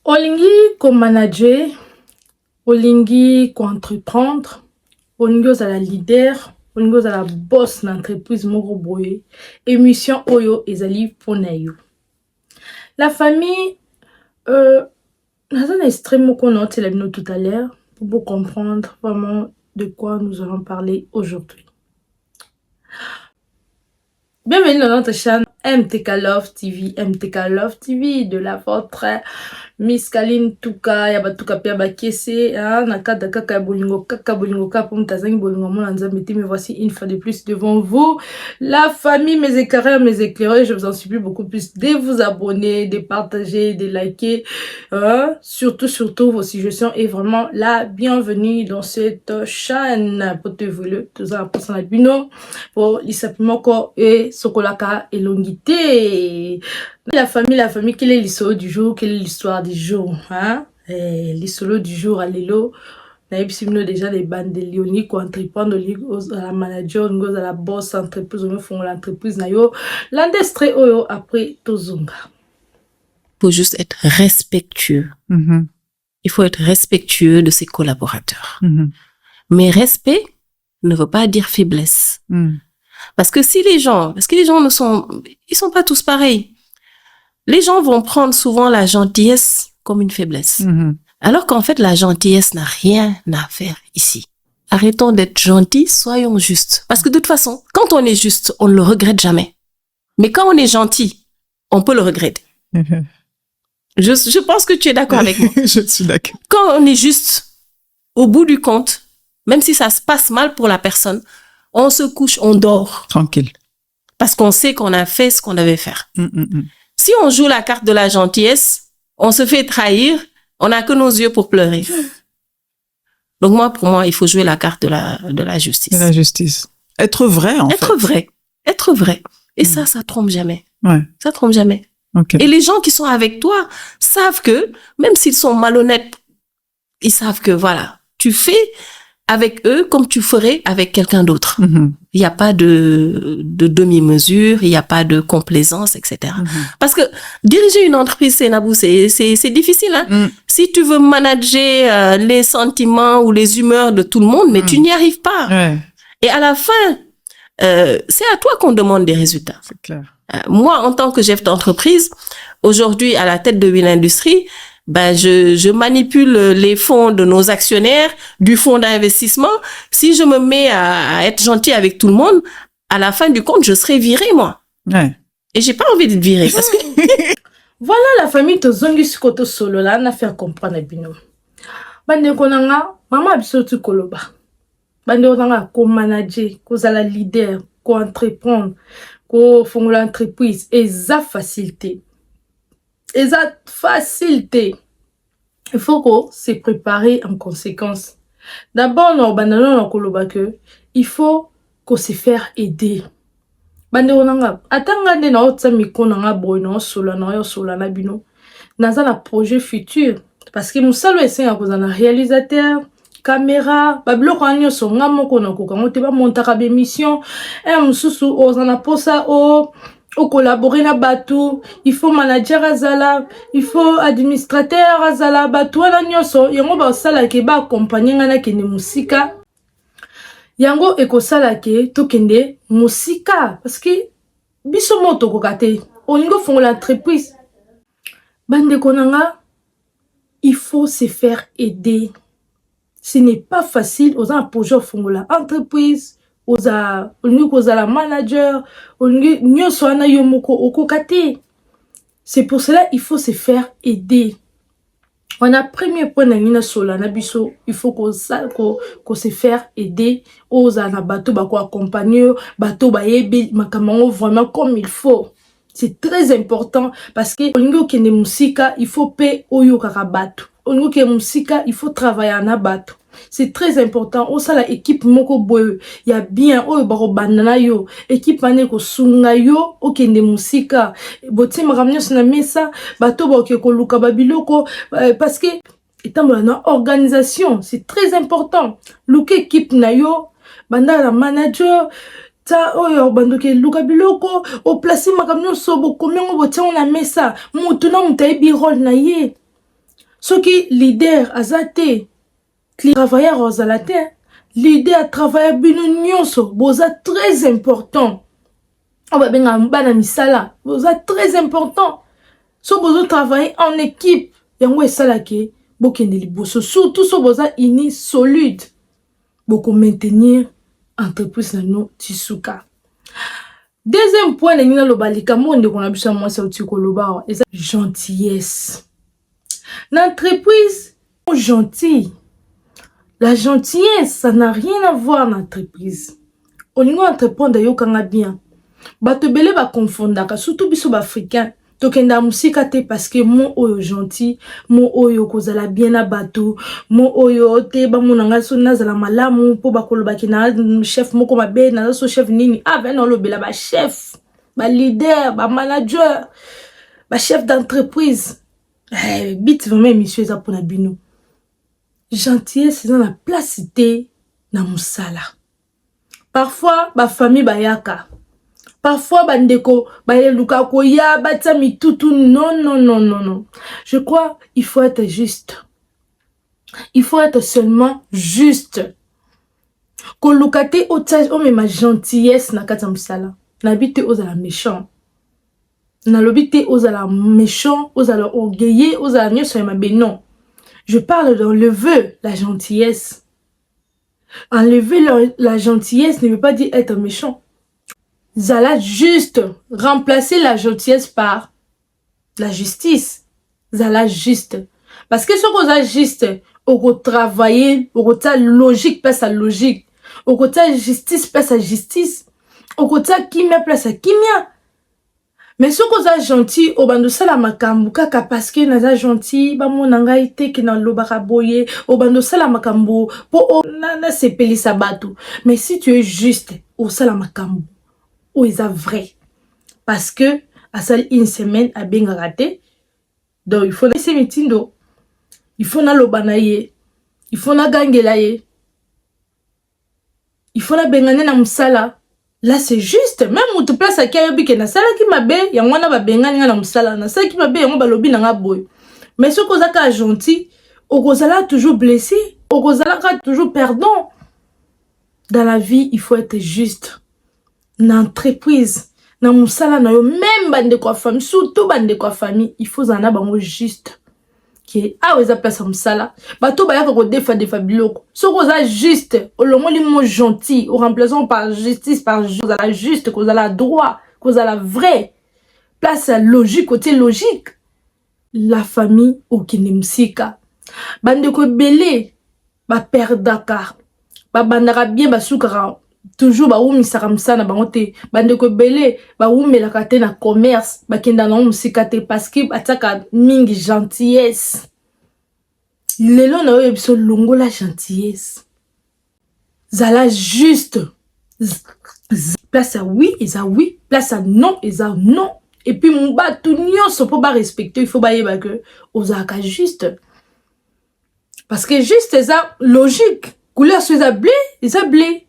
Olingi comme manager, olingi comme entreprendre, olingi ozala leader, olingi ozala boss d'entreprise moko boye. Émission oyo ezali pona yo. La famille, dans un extrait moko na otela bino tout à l'heure pour vous comprendre vraiment de quoi nous allons parler aujourd'hui. Bienvenue dans notre chaîne MTK Love TV, MTK Love TV de la votre Miss Kaline Tuka, ya batuka pia bakese, nakada kaka bolingo kaka pour mtazangi bolingo mona nzambe te, mais voici une fois de plus devant vous, la famille, mes éclaireurs, mes éclairés, je vous en supplie beaucoup plus de vous abonner, de partager, de liker, surtout vos suggestions est vraiment la bienvenue dans cette chaîne, pour te voler, tout ça, pour son albino, pour l'isapimoko et sokolaka et longité. La famille, quel est l'histoire du jour? Quelle est l'histoire du jour? L'histoire du jour, allélo. Naïbsimno déjà les bandes de Léonie, quoi, entreprendre, à la manager, à la boss, entreprise, on font l'entreprise, nayo. L'industrie, oyo, après, tozunga. Il faut juste être respectueux. Il faut être respectueux de ses collaborateurs. Mais respect ne veut pas dire faiblesse. Parce que les gens ils sont pas tous pareils. Les gens vont prendre souvent la gentillesse comme une faiblesse. Alors qu'en fait, la gentillesse n'a rien à faire ici. Arrêtons d'être gentils, soyons justes. Parce que de toute façon, quand on est juste, on ne le regrette jamais. Mais quand on est gentil, on peut le regretter. Je pense que tu es d'accord avec moi. Je suis d'accord. Quand on est juste, au bout du compte, même si ça se passe mal pour la personne, on se couche, on dort. Tranquille. Parce qu'on sait qu'on a fait ce qu'on devait faire. Si on joue la carte de la gentillesse, on se fait trahir, on n'a que nos yeux pour pleurer. Donc pour moi, il faut jouer la carte de la justice. De la justice. Être vrai, en fait. Être vrai. Et ça trompe jamais. Ouais. Ça trompe jamais. Okay. Et les gens qui sont avec toi savent que, même s'ils sont malhonnêtes, ils savent que voilà, tu fais avec eux comme tu ferais avec quelqu'un d'autre. Il n'y a pas de demi-mesure, il n'y a pas de complaisance, etc. Parce que diriger une entreprise, c'est difficile. Si tu veux manager les sentiments ou les humeurs de tout le monde, mais tu n'y arrives pas. Ouais. Et à la fin, c'est à toi qu'on demande des résultats. C'est clair. Moi, en tant que chef d'entreprise, aujourd'hui à la tête de Will Industries, je manipule les fonds de nos actionnaires, du fonds d'investissement. Si je me mets à être gentil avec tout le monde, à la fin du compte, je serai viré, moi. Ouais. Et j'ai pas envie d'être viré parce que... Voilà la famille, tozongi sikoto solo là, na faire comprendre bino. Bande konanga, mama bisotu koloba. Bande konanga ko manager, ko zala leader, ko entreprendre, ko fongola entreprise, eza facilité. Facilité. Il faut qu'on se prépare en conséquence. D'abord, il faut qu'on se faire aider. Dans un projet futur. Parce que nous sommes un réalisateur, caméra, bablo kanyo songa moko na kokango te ba montaka be mission, mususu ozana posa au collaborer na batu, il faut manager azala, il faut administrateur azala, batu wana nyoso, yango ba osala ke ba accompagner ngana kende musika. Yango ekosala ke to kende musika parce que biso moto kokate, oningo fongola entreprise. Bande konanga, il faut se faire aider. Ce n'est pas facile aux projet fongola entreprise. Oza la manager, c'est pour cela il faut se faire aider. On a premier point na sola na biso, il faut qu'on se faire aider. Oza na bateau ba ko accompagner, bateau ba yebe makamango vraiment comme il faut. C'est très important parce que olingo kende musika, il faut payer oyo kaka bateau. Olingo kende musika, il faut travailler na bateau. C'est très important. Au la équipe moko boyo ya bien oyo baro banana yo équipe ane ko sunga yo okende musika boti makamnyo na mesa bato ba ko luka babiloko parce que étant dans organisation c'est très important. Luka équipe na yo banda la manager ta oyo bandoke luka biloko o placer makamnyo so bo komyo boti na mesa mutu na mutayi bi role na ye. Soki leader azate, travailleur ozalate, leader à travailler bino nyonso, boza très important. On va bien bana misala, boza très important. So bozo travailler en équipe, yango esalake, bokende liboso, surtout so boza ini solide. Boko maintenir entreprise na no tisuka. Deuxième point, nina lobalika monde qu'on a besoin moi c'est au koloba, et gentillesse. L'entreprise gentille. La gentillesse, ça n'a rien à voir dans l'entreprise. On y entreprendre yo kanga bien. Bato bele ba confondaka, surtout biso ba africain. Tokenda musika te parce que mon oyo gentil, mon oyo kozala bien na bato, mon oyo te ba monanga so nazala malamu po ba kolobaki na chef moko mabe na so chef nini. Ah ben non lo bela ba chef, ba leader, ba manager, ba chef d'entreprise. Bit vraiment monsieur za pona bino. Gentillesse c'est dans la placité na musala. Parfois ba famille bayaka. Parfois bandeko bayeluka koya batsa mitutu non. Je crois il faut être juste. Il faut être seulement juste. Kolukate otage o ma gentillesse na kata musala. Na bite ozala méchant. Na lobite ozala méchant, ozala orgueilleux, ozala nyoso ma non. Je parle d'enlever la gentillesse. Enlever la gentillesse ne veut pas dire être méchant. Zala juste. Remplacer la gentillesse par la justice. Zala juste. Parce que ce qu'on a juste, au travailler, au côté logique, place à logique. Au côté justice, place à justice. Au côté kimia, place à kimia. Mais ce qu'on a gentil, au bando sala makambu, kaka parce que naza gentil, ba mon ite ki na lobaka boye, au bando sala makambu, po na sepeli sabatu. Mais si tu es juste, au sala makambu, ou est vrai. Parce que, à seule une semaine, à bien raté, donc il faut laisser mitindo, il faut na lobanaye, il faut na gangelaye, il faut na bengane na musala. Là c'est juste, même où tu places à Kayobi qui na sala qui m'a bé, ya wana ba bengane na musala, na sala qui m'a bé, ya ba lobi na nga boy. Mais ce qu'on a gentil, au gozala toujours blessé, au gozala toujours perdant. Dans la vie, il faut être juste. Dans l'entreprise, dans musala na yo, même bande kwa famille, surtout bande kwa famille, il faut zana bango juste. Qui ah ouais, ça place comme ça là. Bato baya ko defa biloko. So ko za juste, au longo li mo gentil, au remplaçant par justice, par la juste, ko za la droit, ko za la vrai. Place à logique, côté logique. La famille au kinemsika. Bande ko belé, ba perdaka. Ba bandara bien ba soukara. Toujours ba umi saramsa na bangote. Bande ko belé, ba umi la kate na commerce, ba kenda na musika te parce que ataka mingi gentillesse. Lelo na yo biso longo la gentillesse. Zala juste. Place à oui, et à oui, place à non, et à non. Et puis mon ba tout nyonso po ba respecter, il faut ba yeba que ozaka juste. Parce que juste ça logique. Couleur sur ça blé.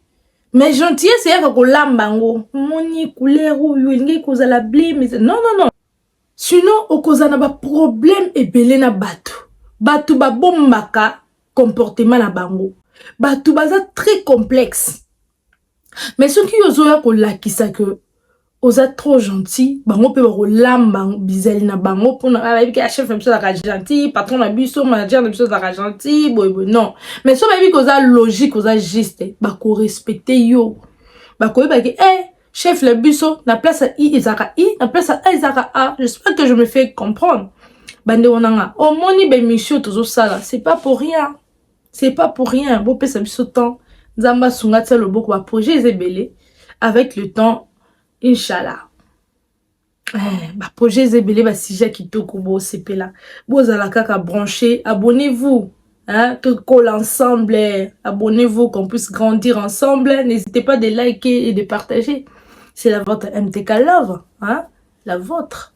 Mais gentillesse, c'est que lambango. Moni couleur ou yenge koza la blé, mais non. Sinon, au koza na ba problème et belé na batu. Batu ba bombaka comportement na bango. Batu baza très complexe. Mais ceux qui ozoya ko lakisa que oza trop gentil, bango pe ba lamba bizali na bango pour na ba chef même chose la gentil, patron na biso, manager na biso la gentil, non. Mais so ba bi ko za logique, oza juste, ba ko respecter yo. Ba ko ba ke chef le biso na place à I ezaka I, na place à A ezaka A. J'espère que je me fais comprendre. Bande onanga, o moni be monsieur tozo sala, c'est pas pour rien. C'est pas pour rien. Bo pe sa biso temps, nzamba sunga tsa le boko ba projet ezebele avec le temps. Inch'Allah. Bah projet Zébélé, bah si j'ai quitté Kubo CP là. Vous allez kaka brancher, abonnez-vous. Hein, tout colle ensemble. Abonnez-vous qu'on puisse grandir ensemble. N'hésitez pas de liker et de partager. C'est la vôtre MTK Love. Hein, la vôtre.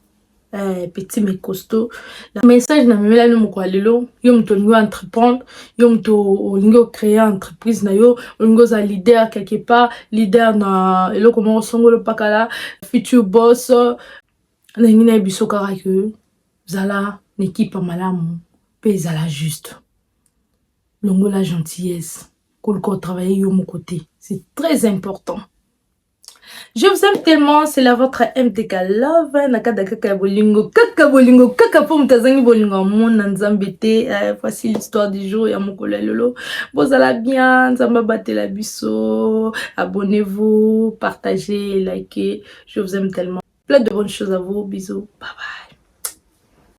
Petit mais costaud. Le message na memela no moko alelo. Yo mto ngo entreprendre. Yo mto ngo créer entreprise na yo. Ngo za leader quelque part. Leader na elo comment songolo pakala. Future boss. Na ngina biso kara que zala n'équipe malamu. pèse à la juste. Longo la gentillesse. Qu'on travaille yo mon côté. C'est très important. Je vous aime tellement, c'est la votre MTK Love. Nakada kaka bolingo, kaka pour mtazangi bolingo mon nzambete. Voici l'histoire du jour ya mokolo lolo. Bozala bien, nzamba bate la biso. Abonnez-vous, partagez, likez. Je vous aime tellement. Plein de bonnes choses à vous. Bisous. Bye bye.